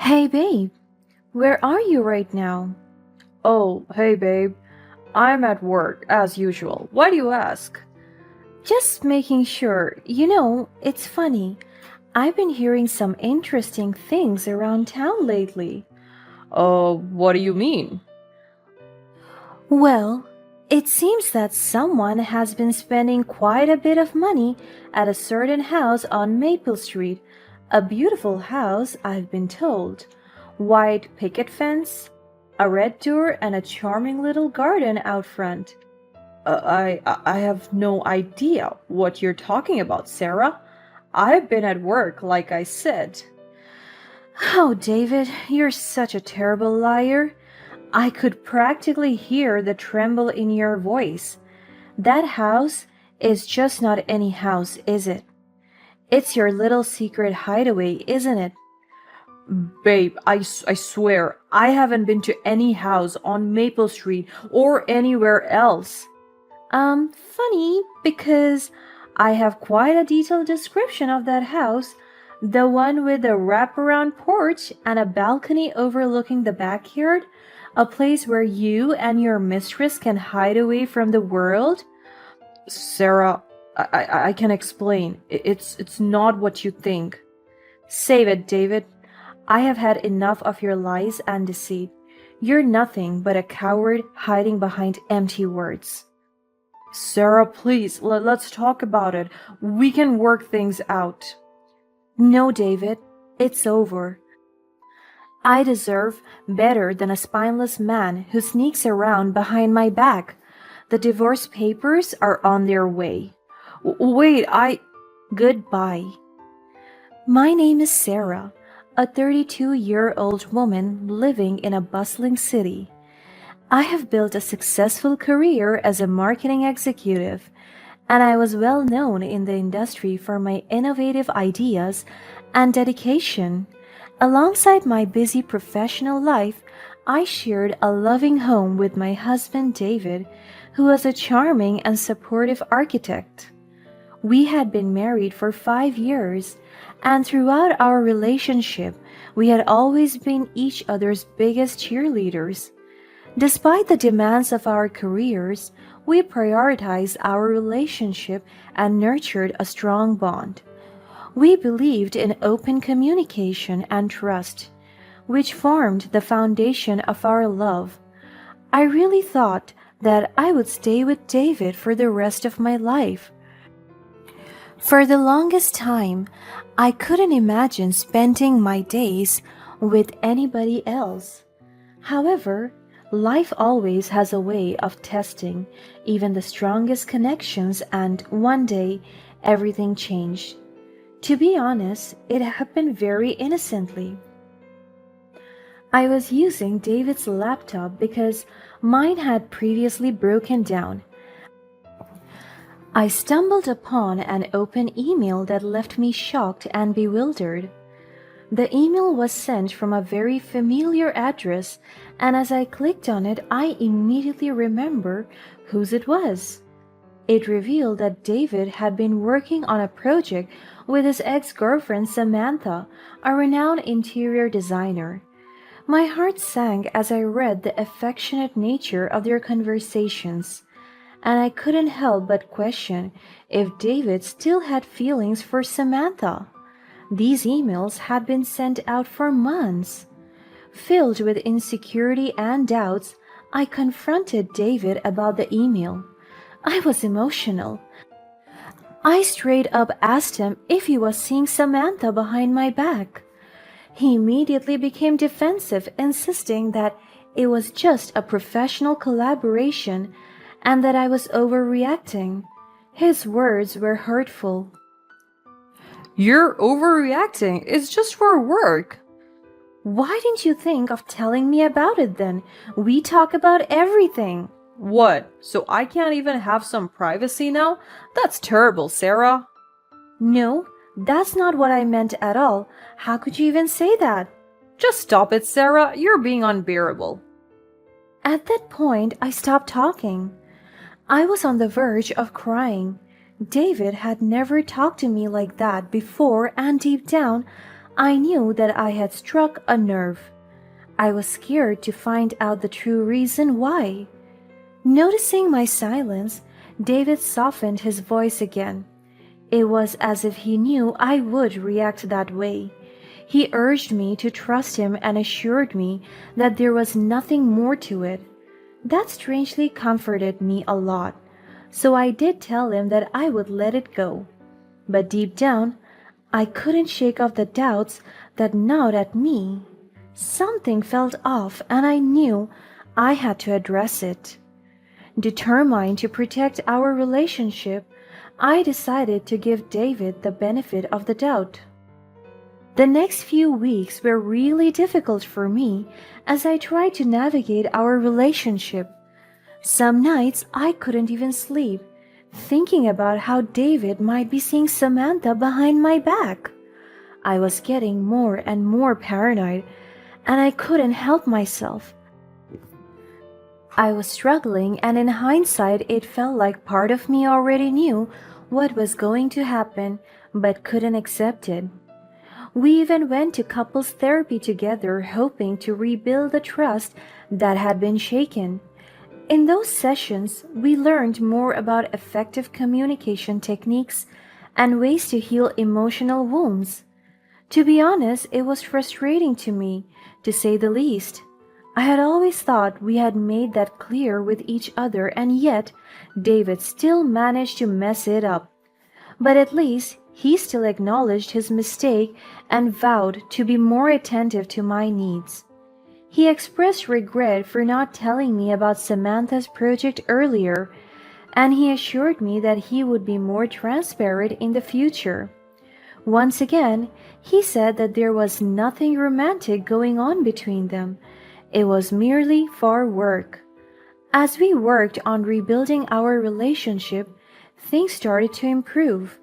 Hey babe, where are you right now? Oh, hey babe. I'm at work, as usual. Why do you ask? Just making sure. It's funny. I've been hearing some interesting things around town lately. What do you mean? Well, it seems that someone has been spending quite a bit of money at a certain house on Maple Street. A beautiful house, I've been told. White picket fence, a red door, and a charming little garden out front. I have no idea what you're talking about, Sarah. I've been at work, like I said. Oh, David, you're such a terrible liar. I could practically hear the tremble in your voice. That house is just not any house, is it? It's your little secret hideaway, isn't it? Babe, I swear, I haven't been to any house on Maple Street or anywhere else. Funny, because I have quite a detailed description of that house. The one with the wraparound porch and a balcony overlooking the backyard. A place where you and your mistress can hide away from the world. Sarah, I can explain. It's not what you think. Save it, David. I have had enough of your lies and deceit. You're nothing but a coward hiding behind empty words. Sarah, please, let's talk about it. We can work things out. No, David, it's over. I deserve better than a spineless man who sneaks around behind my back. The divorce papers are on their way. Wait, Goodbye. My name is Sarah, a 32-year-old woman living in a bustling city. I have built a successful career as a marketing executive, and I was well known in the industry for my innovative ideas and dedication. Alongside my busy professional life, I shared a loving home with my husband David, who was a charming and supportive architect. We had been married for 5 years, and throughout our relationship, we had always been each other's biggest cheerleaders. Despite the demands of our careers, we prioritized our relationship and nurtured a strong bond. We believed in open communication and trust, which formed the foundation of our love. I really thought that I would stay with David for the rest of my life. For the longest time, I couldn't imagine spending my days with anybody else. However, life always has a way of testing even the strongest connections, and one day everything changed. To be honest, it happened very innocently. I was using David's laptop because mine had previously broken down. I stumbled upon an open email that left me shocked and bewildered. The email was sent from a very familiar address, and as I clicked on it, I immediately remembered whose it was. It revealed that David had been working on a project with his ex-girlfriend Samantha, a renowned interior designer. My heart sank as I read the affectionate nature of their conversations, and I couldn't help but question if David still had feelings for Samantha. These emails had been sent out for months. Filled with insecurity and doubts, I confronted David about the email. I was emotional. I straight up asked him if he was seeing Samantha behind my back. He immediately became defensive, insisting that it was just a professional collaboration and that I was overreacting. His words were hurtful. you're overreacting. It's just for work. Why didn't you think of telling me about it then? We talk about everything. What? So I can't even have some privacy now? That's terrible, Sarah. No, that's not what I meant at all. How could you even say that? Just stop it, Sarah. You're being unbearable. At that point, I stopped talking. I was on the verge of crying. David had never talked to me like that before, and deep down, I knew that I had struck a nerve. I was scared to find out the true reason why. Noticing my silence, David softened his voice again. It was as if he knew I would react that way. He urged me to trust him and assured me that there was nothing more to it. That strangely comforted me a lot, so I did tell him that I would let it go. But deep down, I couldn't shake off the doubts that gnawed at me. Something felt off, and I knew I had to address it. Determined to protect our relationship, I decided to give David the benefit of the doubt. The next few weeks were really difficult for me as I tried to navigate our relationship. Some nights I couldn't even sleep, thinking about how David might be seeing Samantha behind my back. I was getting more and more paranoid, and I couldn't help myself. I was struggling, and in hindsight, it felt like part of me already knew what was going to happen, but couldn't accept it. We even went to couples therapy together, hoping to rebuild the trust that had been shaken. In those sessions, we learned more about effective communication techniques and ways to heal emotional wounds. To be honest, it was frustrating to me, to say the least. I had always thought we had made that clear with each other, and yet David still managed to mess it up. But at least he still acknowledged his mistake and vowed to be more attentive to my needs. He expressed regret for not telling me about Samantha's project earlier, and he assured me that he would be more transparent in the future. Once again, he said that there was nothing romantic going on between them. It was merely for work. As we worked on rebuilding our relationship, things started to improve.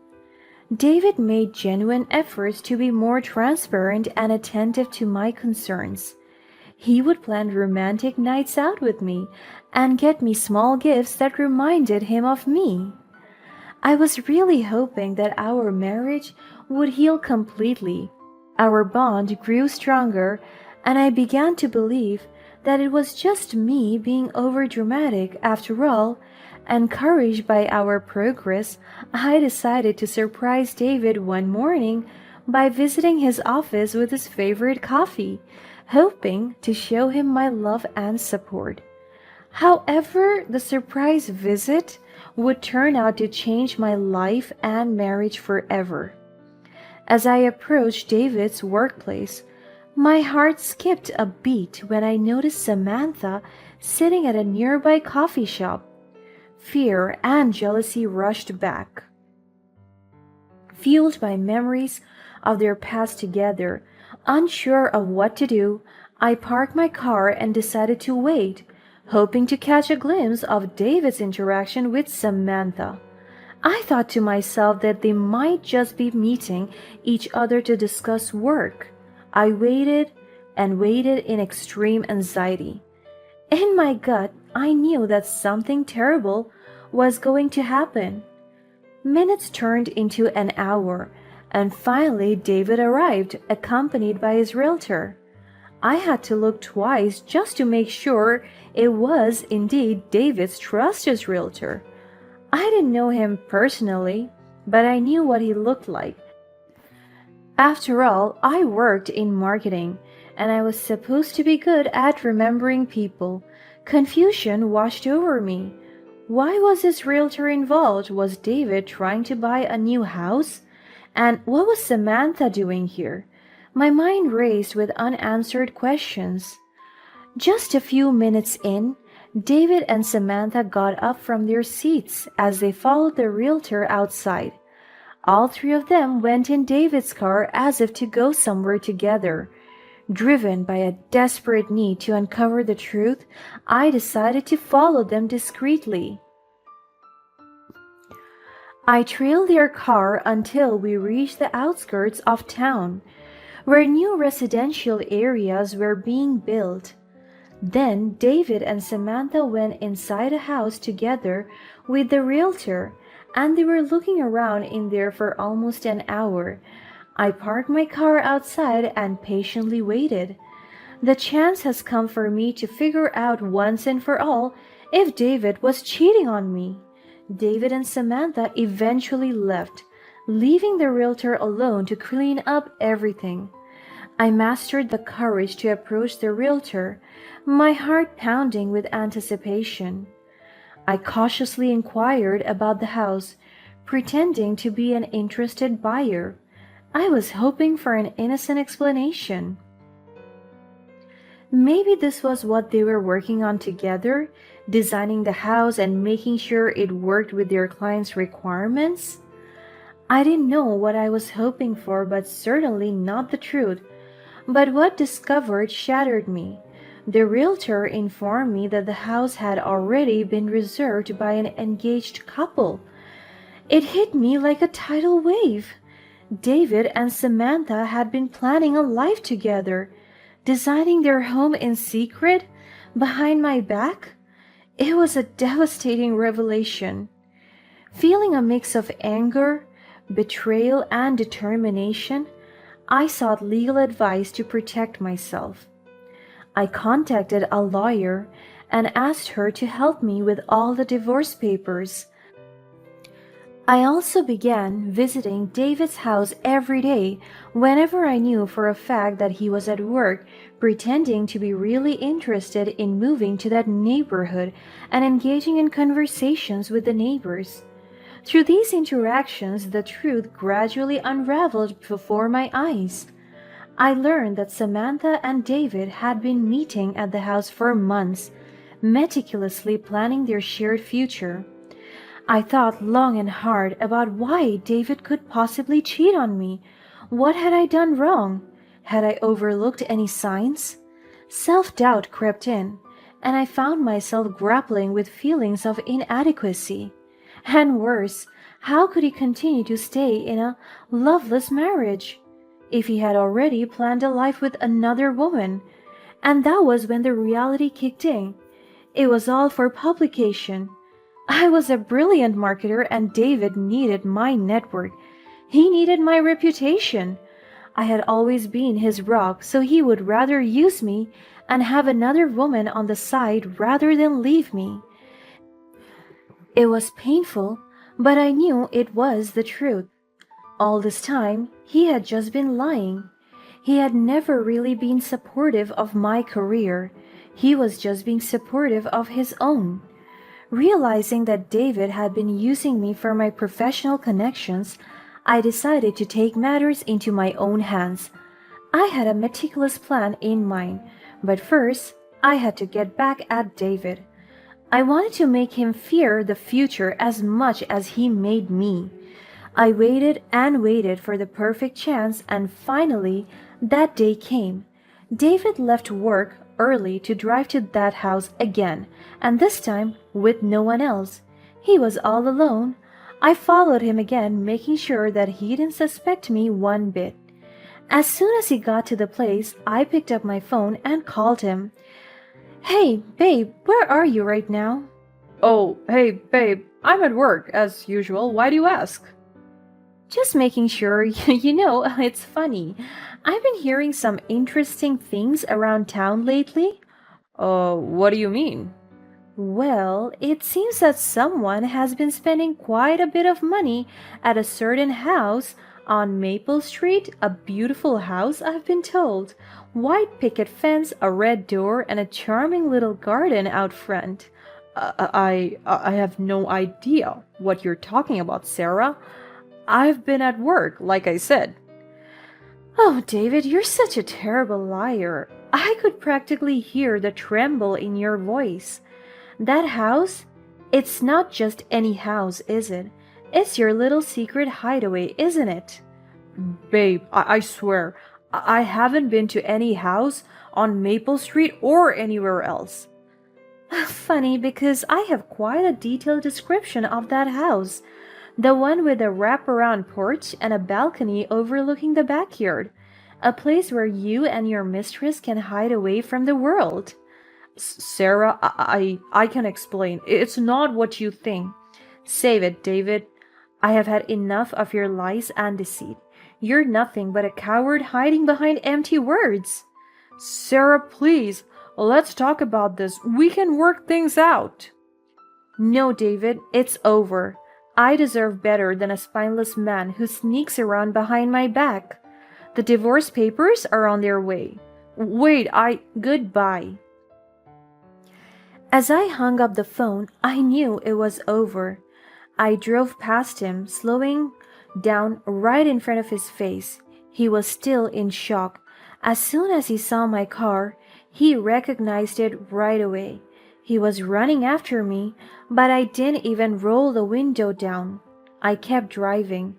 David made genuine efforts to be more transparent and attentive to my concerns. He would plan romantic nights out with me and get me small gifts that reminded him of me. I was really hoping that our marriage would heal completely. Our bond grew stronger, and I began to believe that it was just me being overdramatic. After all. Encouraged by our progress, I decided to surprise David one morning by visiting his office with his favorite coffee, hoping to show him my love and support. However, the surprise visit would turn out to change my life and marriage forever. As I approached David's workplace, my heart skipped a beat when I noticed Samantha sitting at a nearby coffee shop. Fear and jealousy rushed back. Fueled by memories of their past together, unsure of what to do, I parked my car and decided to wait, hoping to catch a glimpse of David's interaction with Samantha. I thought to myself that they might just be meeting each other to discuss work. I waited and waited in extreme anxiety. In my gut, I knew that something terrible was going to happen. Minutes turned into an hour, and finally David arrived, accompanied by his realtor. I had to look twice just to make sure it was indeed David's trusted realtor. I didn't know him personally, but I knew what he looked like. After all, I worked in marketing, and I was supposed to be good at remembering people. Confusion washed over me. Why was this realtor involved? Was David trying to buy a new house? And what was Samantha doing here? My mind raced with unanswered questions. Just a few minutes in, David and Samantha got up from their seats as they followed the realtor outside. All three of them went in David's car as if to go somewhere together. Driven by a desperate need to uncover the truth, I decided to follow them discreetly. I trailed their car until we reached the outskirts of town, where new residential areas were being built. Then David and Samantha went inside a house together with the realtor, and they were looking around in there for almost an hour. I parked my car outside and patiently waited. The chance has come for me to figure out once and for all if David was cheating on me. David and Samantha eventually left, leaving the realtor alone to clean up everything. I mastered the courage to approach the realtor, my heart pounding with anticipation. I cautiously inquired about the house, pretending to be an interested buyer. I was hoping for an innocent explanation. Maybe this was what they were working on together, designing the house and making sure it worked with their client's requirements. I didn't know what I was hoping for, but certainly not the truth. But what discovered shattered me. The realtor informed me that the house had already been reserved by an engaged couple. It hit me like a tidal wave. David and Samantha had been planning a life together, designing their home in secret, behind my back. It was a devastating revelation. Feeling a mix of anger, betrayal, and determination, I sought legal advice to protect myself. I contacted a lawyer and asked her to help me with all the divorce papers. I also began visiting David's house every day whenever I knew for a fact that he was at work, pretending to be really interested in moving to that neighborhood and engaging in conversations with the neighbors. Through these interactions, the truth gradually unraveled before my eyes. I learned that Samantha and David had been meeting at the house for months, meticulously planning their shared future. I thought long and hard about why David could possibly cheat on me. What had I done wrong? Had I overlooked any signs? Self-doubt crept in, and I found myself grappling with feelings of inadequacy. And worse, how could he continue to stay in a loveless marriage if he had already planned a life with another woman? And that was when the reality kicked in. It was all for publication. I was a brilliant marketer and David needed my network. He needed my reputation. I had always been his rock, so he would rather use me and have another woman on the side rather than leave me. It was painful, but I knew it was the truth. All this time, he had just been lying. He had never really been supportive of my career. He was just being supportive of his own. Realizing that David had been using me for my professional connections, I decided to take matters into my own hands. I had a meticulous plan in mind, but first, I had to get back at David. I wanted to make him fear the future as much as he made me. I waited and waited for the perfect chance, and finally, that day came. David left work early to drive to that house again, and this time with no one else. He was all alone. I followed him again, making sure that he didn't suspect me one bit. As soon as he got to the place, I picked up my phone and called him. "Hey, babe, where are you right now?" Oh, hey, babe, I'm at work, as usual. Why do you ask? "Just making sure, it's funny. I've been hearing some interesting things around town lately." What do you mean? "Well, it seems that someone has been spending quite a bit of money at a certain house on Maple Street, a beautiful house, I've been told. White picket fence, a red door, and a charming little garden out front." I have no idea what you're talking about, Sarah. I've been at work, like I said. "Oh, David, you're such a terrible liar. I could practically hear the tremble in your voice. That house? It's not just any house, is it? It's your little secret hideaway, isn't it?" Babe, I swear, I haven't been to any house on Maple Street or anywhere else. Funny, because I have quite a detailed description of that house. The one with a wraparound porch and a balcony overlooking the backyard. A place where you and your mistress can hide away from the world. Sarah, I can explain. It's not what you think. Save it, David. I have had enough of your lies and deceit. You're nothing but a coward hiding behind empty words. Sarah, please, let's talk about this. We can work things out. No, David, it's over. I deserve better than a spineless man who sneaks around behind my back. The divorce papers are on their way. Wait, Goodbye. As I hung up the phone, I knew it was over. I drove past him, slowing down right in front of his face. He was still in shock. As soon as he saw my car, he recognized it right away. He was running after me, but I didn't even roll the window down. I kept driving.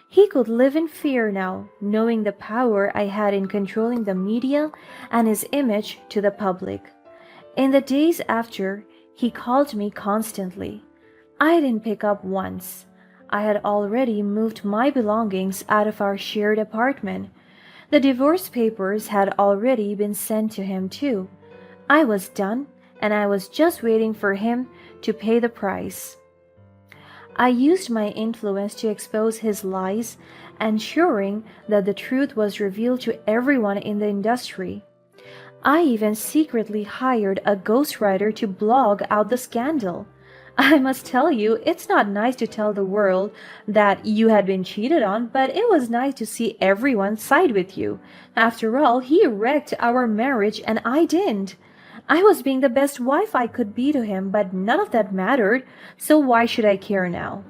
He could live in fear now, knowing the power I had in controlling the media and his image to the public. In the days after, he called me constantly. I didn't pick up once. I had already moved my belongings out of our shared apartment. The divorce papers had already been sent to him too. I was done, and I was just waiting for him to pay the price. I used my influence to expose his lies, ensuring that the truth was revealed to everyone in the industry. I even secretly hired a ghostwriter to blog out the scandal. I must tell you, it's not nice to tell the world that you had been cheated on, but it was nice to see everyone side with you. After all, he wrecked our marriage and I didn't. I was being the best wife I could be to him, but none of that mattered, so why should I care now?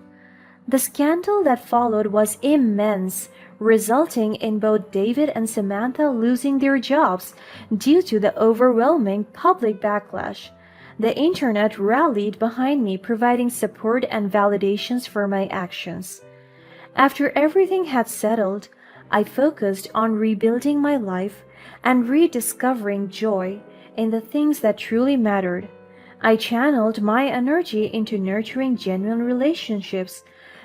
The scandal that followed was immense, resulting in both David and Samantha losing their jobs due to the overwhelming public backlash. The internet rallied behind me, providing support and validations for my actions. After everything had settled, I focused on rebuilding my life and rediscovering joy in the things that truly mattered. I channeled my energy into nurturing genuine relationships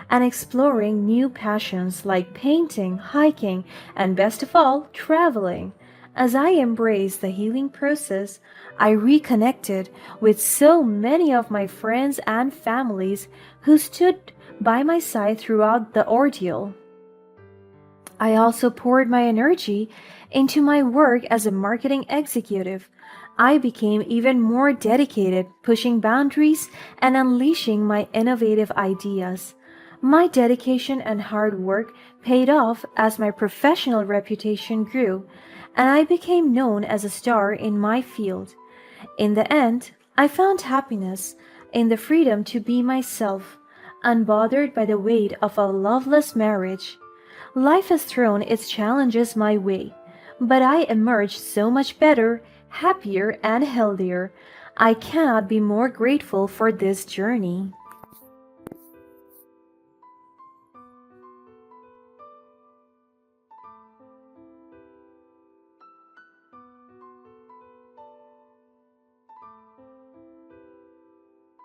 and exploring new passions like painting, hiking, and best of all, traveling. As I embraced the healing process, I reconnected with so many of my friends and families who stood by my side throughout the ordeal. I also poured my energy into my work as a marketing executive. I became even more dedicated, pushing boundaries and unleashing my innovative ideas. My dedication and hard work paid off as my professional reputation grew, and I became known as a star in my field. In the end, I found happiness in the freedom to be myself, unbothered by the weight of a loveless marriage. Life has thrown its challenges my way, but I emerged so much better, happier, and healthier. I cannot be more grateful for this journey.